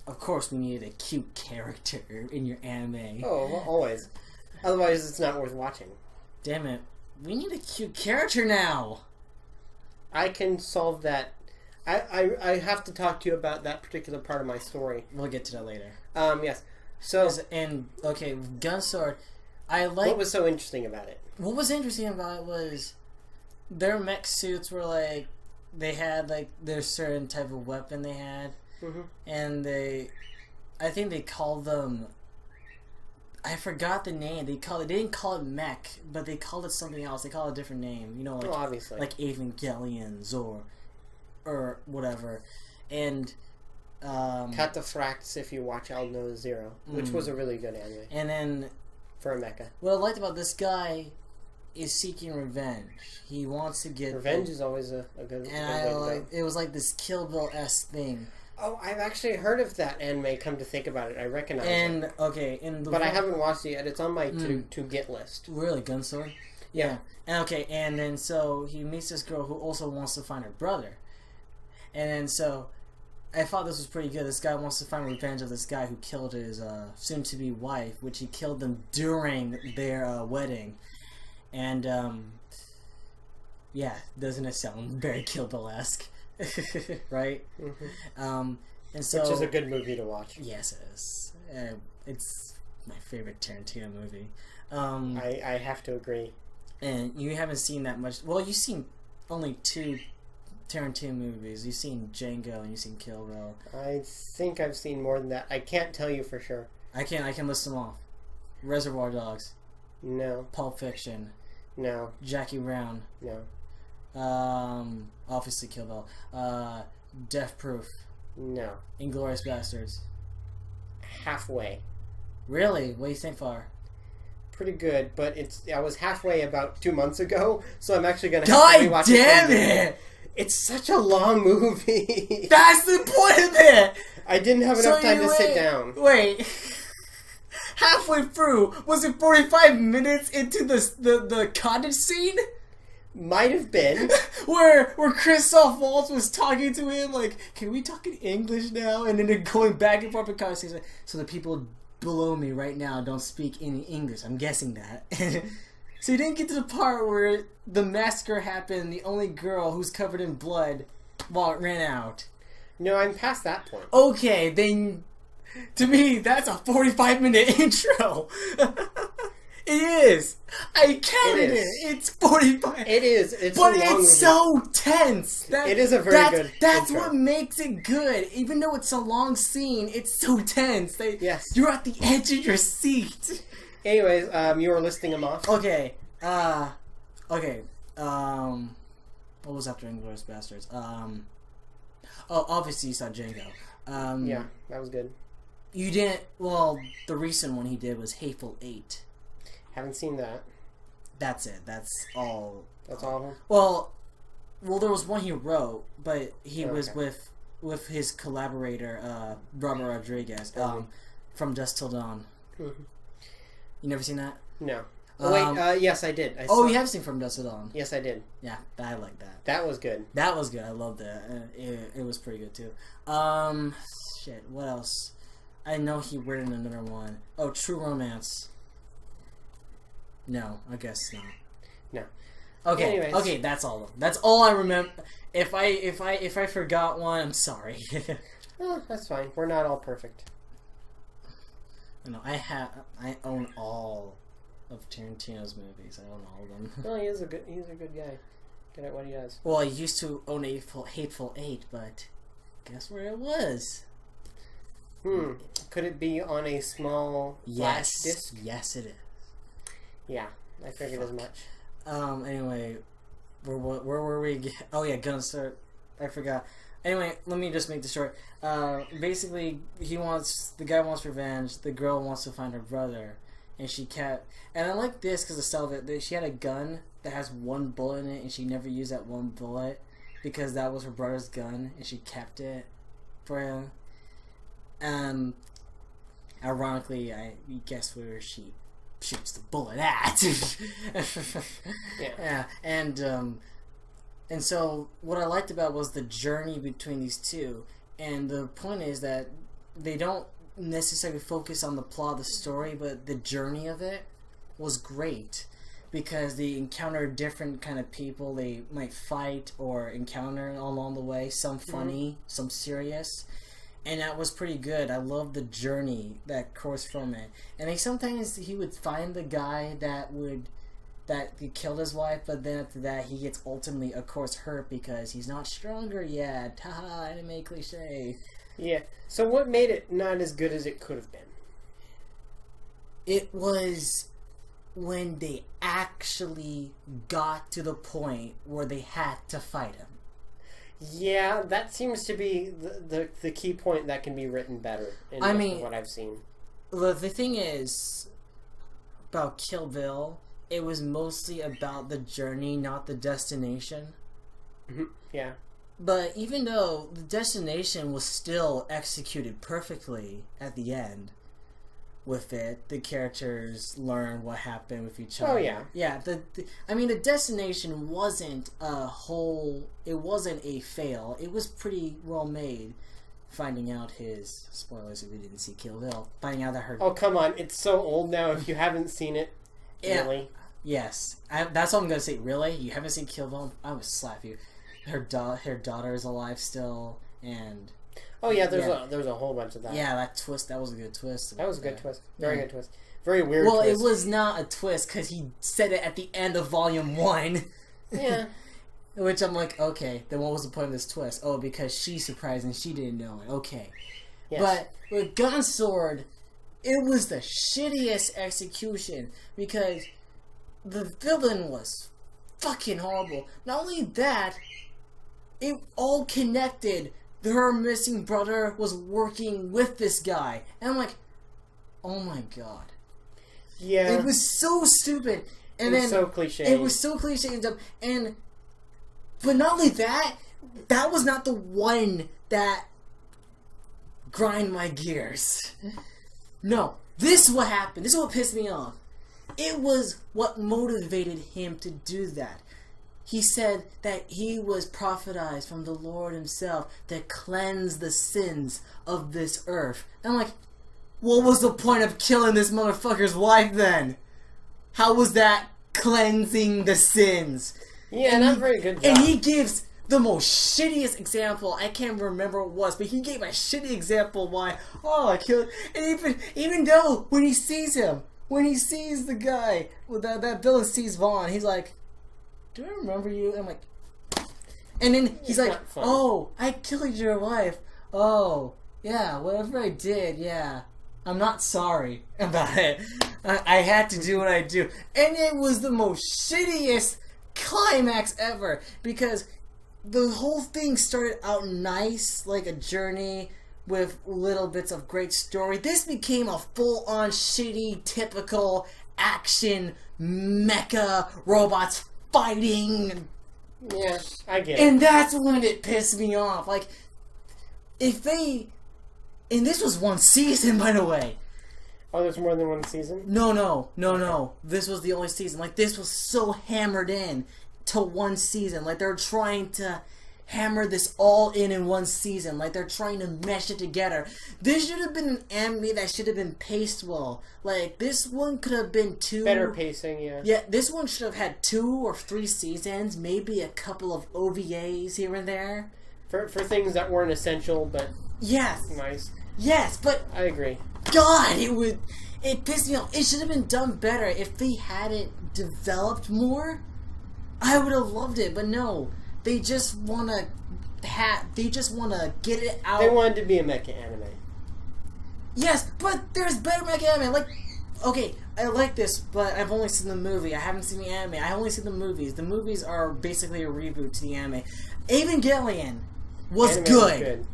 of course, we needed a cute character in your anime. Oh, well, always. Otherwise, it's not worth watching. Damn it. We need a cute character now! I can solve that. I have to talk to you about that particular part of my story. We'll get to that later. Yes. So, Okay, Gunsword, I like... what was so interesting about it? What was interesting about it was their mech suits were like, they had like their certain type of weapon they had, Mm-hmm. and I think they called them, I forgot the name. They didn't call it mech, but they called it something else. They called it a different name, you know, like obviously, like Evangelions or whatever, and Cataphracts, if you watch I'll Know Zero, which was a really good anime. And then for a mecha. what I liked about this guy is seeking revenge. He wants to get Revenge is always a good way to go. It was like this Kill Bill-esque thing. Oh, I've actually heard of that anime, come to think about it. I recognize it. But I haven't watched it yet. It's on my to get list. Really? Gunsword? Yeah. And then so he meets this girl who also wants to find her brother. And then so I thought this was pretty good. This guy wants to find revenge of this guy who killed his soon-to-be wife, which he killed them during their wedding. And, yeah, doesn't it sound very Kill Bill-esque? Right? Mm-hmm. And so, which is a good movie to watch. Yes, it is. It's my favorite Tarantino movie. I have to agree. And you haven't seen that much. Well, you've seen only 2 Tarantino movies. You've seen Django and you've seen Kill Bill. I think I've seen more than that. I can't tell you for sure. I can list them off. Reservoir Dogs. No. Pulp Fiction. No. Jackie Brown. No. Obviously Kill Bill. Death Proof. No. Inglourious Bastards. Halfway. Really? What do you think, far? Pretty good, but I was halfway about 2 months ago, so I'm actually gonna have to rewatch it. God damn it! It's such a long movie. That's the point of it. I didn't have enough time to sit down. Wait. Halfway through, was it 45 minutes into the cottage scene? Might have been. where Christoph Waltz was talking to him, like, can we talk in English now? And then they're going back and forth in conversation. So the people below me right now don't speak any English. I'm guessing that. So you didn't get to the part where the massacre happened, the only girl who's covered in blood, while it ran out. No, I'm past that point. Okay, then, to me, that's a 45-minute intro. It is. I counted it. It's 45. It is. It's but a long it's movie. so tense. It is a very good That's intro. what makes it good. Even though it's a long scene, it's so tense. Yes. You're at the edge of your seat. Anyways, you were listing them off. Okay. Okay. What was after Inglourious Bastards? Obviously you saw Django. Yeah, that was good. You didn't. Well, the recent one he did was Hateful Eight. Haven't seen that. That's it. That's all. That's all of them? Well, there was one he wrote, but he was with his collaborator, Robert Rodriguez, from Dusk Till Dawn. Mm-hmm. You never seen that? No. Wait, yes, I did. You have seen From Dusk Till Dawn? Yes, I did. Yeah, I like that. That was good. That was good. I loved it. It was pretty good, too. Shit, what else? I know he written another one. Oh, True Romance. No, I guess not. No. Okay. Anyways. Okay, that's all of them. That's all I remember. If I forgot one, I'm sorry. Oh, that's fine. We're not all perfect. No, I own all of Tarantino's movies. I own all of them. Oh, he's a good guy. Good at what he does. Well, I used to own Hateful Eight, but guess where it was? Could it be on a small flash disc? Yes, it is. Yeah, I figured as much. Anyway, where were we? Oh yeah, Gunstar. I forgot. Anyway, let me just make this short. Basically, the guy wants revenge. The girl wants to find her brother, and she kept. And I like this because the style of it. She had a gun that has one bullet in it, and she never used that one bullet because that was her brother's gun, and she kept it for him. Ironically, I guess where she shoots the bullet at. Yeah. And so what I liked about was the journey between these two. And the point is that they don't necessarily focus on the plot of the story, but the journey of it was great. Because they encounter different kind of people they might fight or encounter along the way. Some funny, some serious. And that was pretty good. I loved the journey that coursed from it. And sometimes he would find the guy that killed his wife, but then after that he gets ultimately, of course, hurt because he's not stronger yet. Haha, anime cliche. Yeah. So what made it not as good as it could have been? It was when they actually got to the point where they had to fight him. Yeah, that seems to be the key point that can be written better in what I've seen. The thing is, about Kill Bill, it was mostly about the journey, not the destination. Mm-hmm. Yeah. But even though the destination was still executed perfectly at the end, with it, the characters learn what happened with each other. Oh yeah, yeah. The destination wasn't it wasn't a fail. It was pretty well made. Finding out his spoilers if you didn't see Kill Bill. Finding out that her. Oh come on! It's so old now. If you haven't seen it, yeah, really. Yes, that's what I'm gonna say. Really, you haven't seen Kill Bill? I would slap you. Her daughter is alive still, and. Oh yeah, there's a whole bunch of that. Yeah, that twist, that was a good twist. That was a good twist. Very good twist. Very weird twist. Well, it was not a twist because he said it at the end of Volume 1. Yeah. Which I'm like, okay, then what was the point of this twist? Oh, because she's surprised and she didn't know it. Okay. Yes. But with Gun Sword, it was the shittiest execution because the villain was fucking horrible. Not only that, it all connected. Her missing brother was working with this guy. And I'm like, oh my god. Yeah. It was so stupid. And it was so cliche. It was so cliche and dumb. But not only that, that was not the one that grind my gears. No. This is what happened. This is what pissed me off. It was what motivated him to do that. He said that he was prophetized from the Lord himself to cleanse the sins of this earth. And I'm like, what was the point of killing this motherfucker's wife then? How was that cleansing the sins? Yeah, not very good job. And he gives the most shittiest example. I can't remember what it was, but he gave a shitty example why, I killed. And even though when he sees him, when he sees the guy, that villain sees Vaughn, he's like, do I remember you? I'm like, and then he's like, oh, I killed your wife. Oh, yeah, whatever I did, yeah. I'm not sorry about it. I had to do what I do. And it was the most shittiest climax ever because the whole thing started out nice, like a journey with little bits of great story. This became a full-on shitty, typical action mecha robots fighting. Yeah, I get it. And that's when it pissed me off. Like, if they... And this was one season, by the way. Oh, there's more than one season? No. This was the only season. Like, this was so hammered in to one season. Like, they're trying to hammer this all in one season. Like, they're trying to mesh it together. This should have been an anime that should have been paced well. Like, this one could have been better pacing, yeah. Yeah, this one should have had 2 or 3 seasons. Maybe a couple of OVAs here and there. For things that weren't essential, but... Yes. Nice. Yes, but... I agree. God, it pissed me off. It should have been done better. If they had it developed more, I would have loved it. But no, they just wanna get it out. They wanted to be a mecha anime. Yes, but there's better mecha anime. Like, okay, I like this, but I've only seen the movie. I haven't seen the anime. I only seen the movies. The movies are basically a reboot to the anime. Evangelion was good.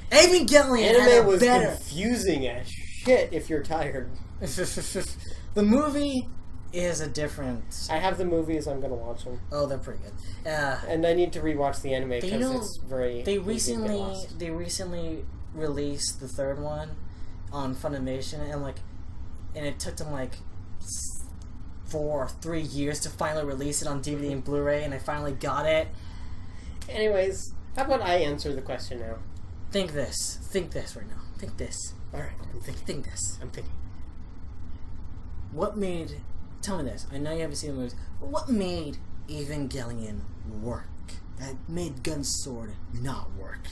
Evangelion anime was confusing as shit if you're tired. The movie is a different... I have the movies, I'm gonna watch them. Oh, they're pretty good. And I need to rewatch the anime because it's very... They recently release the third one on Funimation, and it took them like 4 or 3 years to finally release it on DVD and Blu-ray, and I finally got it. Anyways, how about I answer the question now? Think this right now. Think this. Alright, I'm thinking. Think this. I'm thinking. What made... Tell me this. I know you haven't seen the movies. But what made Evangelion work? That made Gunsword not work?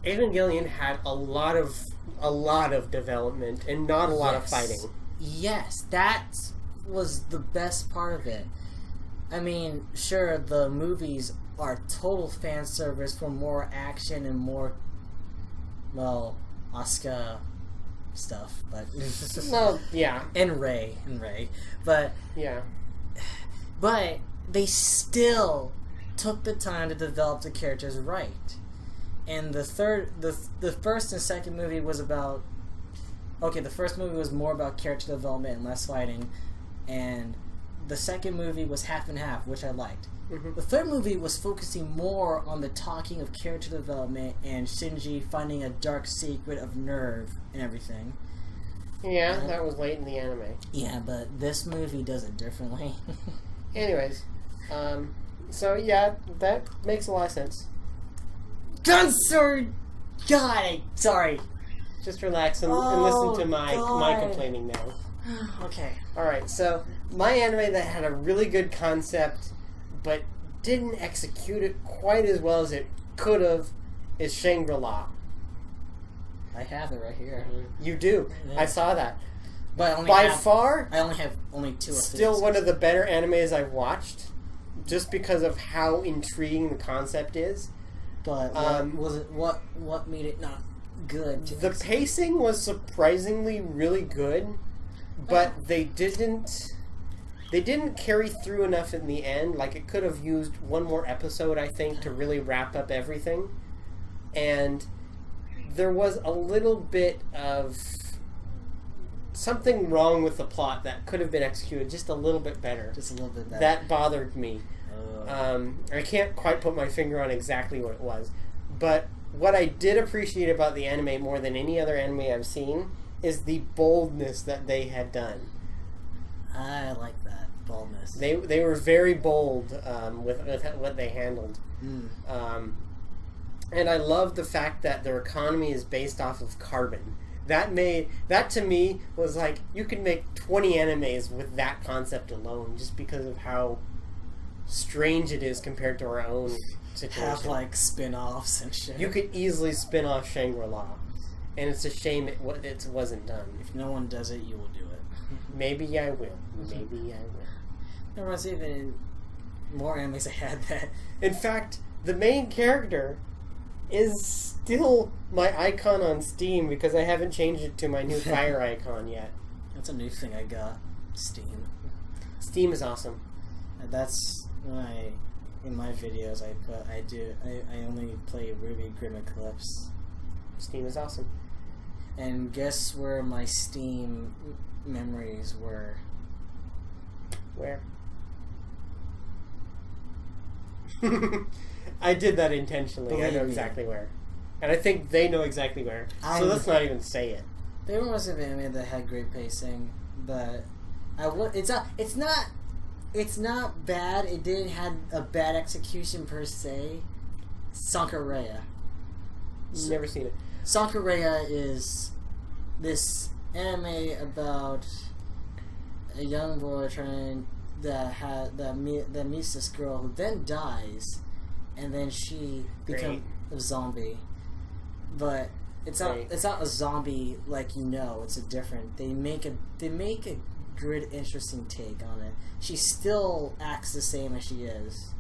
Evangelion had a lot of development and not a lot of fighting. Yes, that was the best part of it. I mean, sure, the movies are total fan service for more action and more, well, Asuka stuff, but well, yeah, and Rey, but yeah, but they still took the time to develop the characters right. And the first and second movie was about, okay, the first movie was more about character development and less fighting, and the second movie was half and half, which I liked. Mm-hmm. The third movie was focusing more on the talking of character development and Shinji finding a dark secret of Nerve and everything. Yeah, that was late in the anime. Yeah, but this movie does it differently. Anyways, so yeah, that makes a lot of sense. Gunsword! God, sorry. Just relax and listen to my complaining now. Okay. Alright, so my anime that had a really good concept but didn't execute it quite as well as it could have is Shangri-La. I have it right here. You do. Yeah. I saw that. But I only have 2 or 3. Still one of the better animes I've watched, just because of how intriguing the concept is. But what made it not good? The pacing was surprisingly really good, but they didn't carry through enough in the end. Like, it could have used one more episode, I think, to really wrap up everything. And there was a little bit of something wrong with the plot that could have been executed just a little bit better. Just a little bit better. That bothered me. I can't quite put my finger on exactly what it was. But what I did appreciate about the anime more than any other anime I've seen is the boldness that they had done. I like that boldness. They were very bold with what they handled. And I love the fact that their economy is based off of carbon. That to me was like, you could make 20 animes with that concept alone, just because of how strange it is compared to our own situation. Have like spin-offs and shit. You could easily spin off Shangri-La, and it's a shame it wasn't done. If no one does it, you will do it. Maybe I will. Maybe I will. There was even more animes that had that. In fact, the main character is still my icon on Steam because I haven't changed it to my new fire icon yet. That's a new thing I got. Steam. Steam is awesome. That's why in my videos I only play Ruby Grim Eclipse. Steam is awesome. And guess where my Steam memories were? Where? I did that intentionally. Believe I know me. exactly where. And I think they know exactly where. So let's not even say it. There was an anime that had great pacing, but it's not bad. It didn't have a bad execution per se. Sankareya. Never seen it. Sankareya is this anime about a young boy that meets this girl who then dies, and then she becomes a zombie. But it's not a zombie like it's a different. They make a good, interesting take on it. She still acts the same as she is.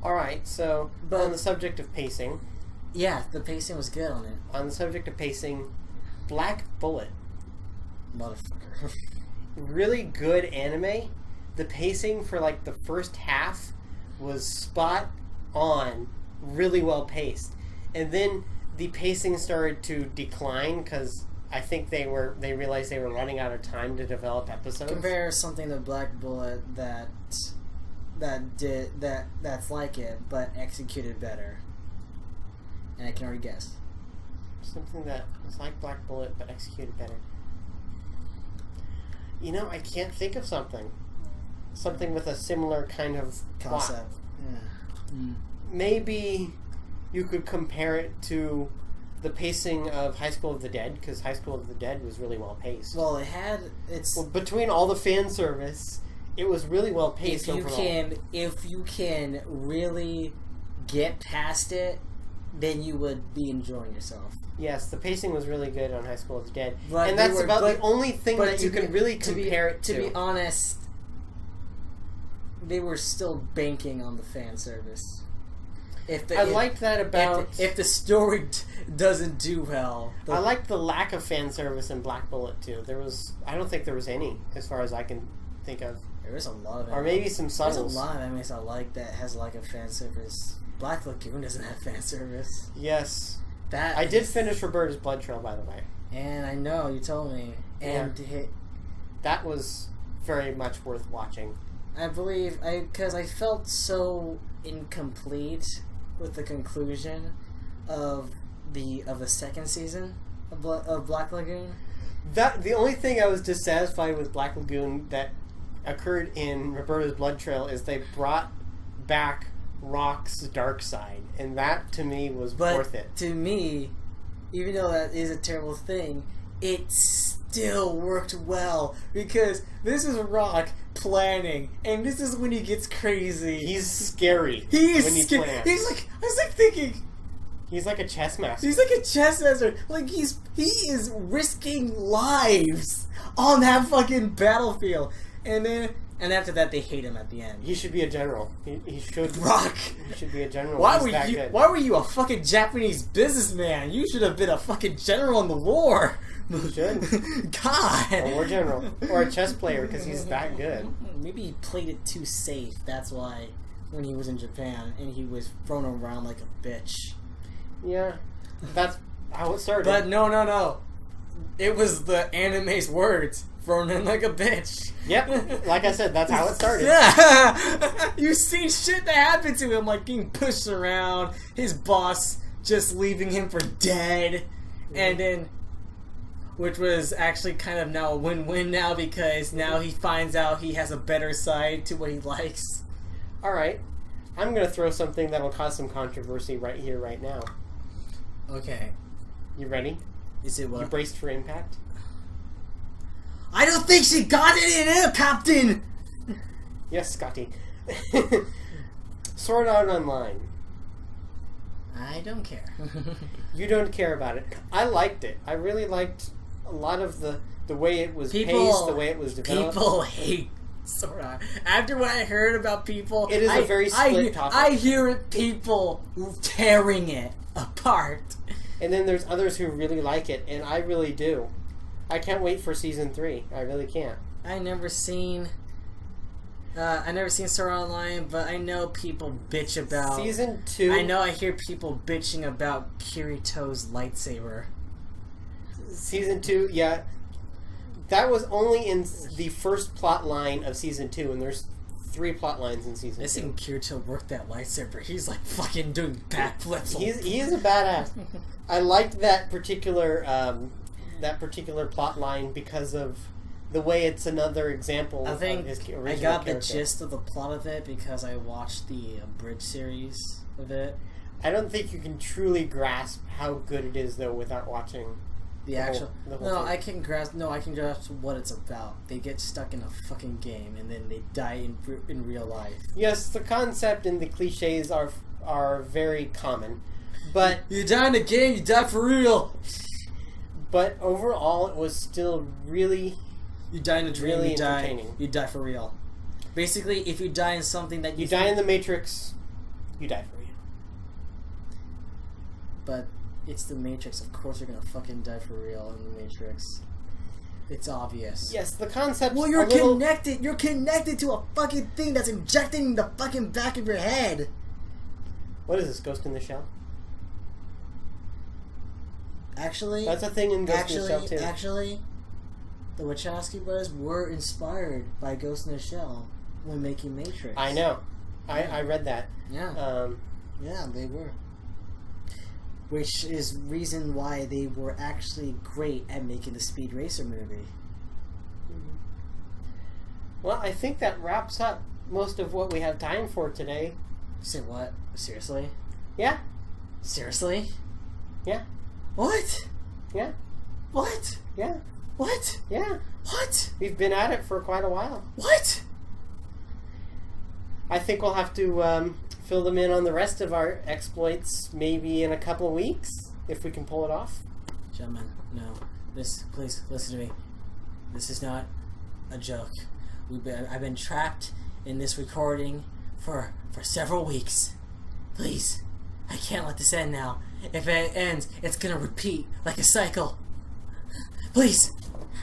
All right, so on the subject of pacing. Yeah, the pacing was good on it. On the subject of pacing, Black Bullet. Motherfucker. Really good anime. The pacing for like the first half was spot on, really well paced. And then the pacing started to decline because I think they realized they were running out of time to develop episodes. Compare something to Black Bullet that's like it but executed better. And I can already guess. Something that was like Black Bullet but executed better. You know, I can't think of something. Something with a similar kind of Concept. plot. Yeah. Maybe you could compare it to the pacing of High School of the Dead, because High School of the Dead was really well paced. Well, between all the fan service, it was really well paced overall. If you can really get past it, then you would be enjoying yourself. Yes, the pacing was really good on High School of the Dead. But and that's the only thing that you can really compare it to. To be honest, they were still banking on the fan service. I liked that about... If the story doesn't do well... I liked the lack of fan service in Black Bullet, too. I don't think there was any, as far as I can think of. There was a lot of... Or maybe some subtles. There's a lot of animes I like that has a lack of fan service. Black Lagoon doesn't have fan service. Yes. I did finish Roberta's Blood Trail, by the way. And I know, you told me. And that was very much worth watching. I believe... Because I felt so incomplete with the conclusion of the second season of Black Lagoon. The only thing I was dissatisfied with Black Lagoon that occurred in Roberta's Blood Trail is they brought back Rock's dark side, and that to me was worth it. To me, even though that is a terrible thing, it still worked well, because this is Rock planning, and this is when he gets crazy. He's scary. He is scary. I was thinking, he's like a chess master. He's like a chess master. Like he is risking lives on that fucking battlefield, and after that, they hate him at the end. He should be a general. He should. Rock. He should be a general. Why were you a fucking Japanese businessman? You should have been a fucking general in the war. You should. God. A war general. Or a chess player, because he's that good. Maybe he played it too safe. That's why when he was in Japan and he was thrown around like a bitch. Yeah. That's how it started. But no. It was the anime's words. Thrown in like a bitch. Yep. Like I said, that's how it started. Yeah. You've seen shit that happened to him, like getting pushed around, his boss just leaving him for dead, and then, which was actually kind of now a win-win now, because now he finds out he has a better side to what he likes. Alright. I'm going to throw something that'll cause some controversy right here, right now. Okay. You ready? Is it what? You braced for impact? I don't think she got it in there, Captain! Yes, Scotty. Sword Art Online. I don't care. You don't care about it. I liked it. I really liked a lot of the way it was paced, the way it was developed. People hate Sword Art. After what I heard about people... It is a very split topic. I hear people tearing it apart. And then there's others who really like it, and I really do. I can't wait for season 3. I really can't. I never seen Sword Art Online, but I know people bitch about season 2. I hear people bitching about Kirito's lightsaber. Season 2, yeah. That was only in the first plot line of season 2, and there's 3 plot lines in season 2. I seen Kirito work that lightsaber. He's like fucking doing backflips. He is a badass. I liked that particular plot line because of the way it's another example of his original I got character. the gist of the plot of it because I watched the Bridge series of it. I don't think you can truly grasp how good it is, though, without watching the whole thing. I can grasp what it's about. They get stuck in a fucking game and then they die in real life. Yes, the concept and the cliches are very common, but you die in a game, you die for real. But overall, it was still really... You die in a dream, really you die for real. Basically, if you die in something that you die in the Matrix, you die for real. But it's the Matrix. Of course you're gonna fucking die for real in the Matrix. It's obvious. Yes, the concept... Well, you're connected. You're connected to a fucking thing that's injecting the fucking back of your head. What is this, Ghost in the Shell? Actually, that's a thing in Ghost in the Shell too. Actually, the Wachowski brothers were inspired by Ghost in the Shell when making Matrix. I know. I read that. Yeah. Yeah, they were. which is reason why they were actually great at making the Speed Racer movie. Well, I think that wraps up most of what we have time for today. Say what? Seriously? Yeah? Seriously? Yeah? What? Yeah? What? Yeah? What? Yeah? What? We've been at it for quite a while. What? I think we'll have to fill them in on the rest of our exploits maybe in a couple weeks, if we can pull it off. Gentlemen, no. Please, listen to me. This is not a joke. I've been trapped in this recording for several weeks. Please, I can't let this end now. If it ends, it's gonna repeat like a cycle. Please,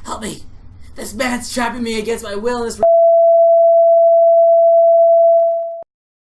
help me. This man's trapping me against my will in this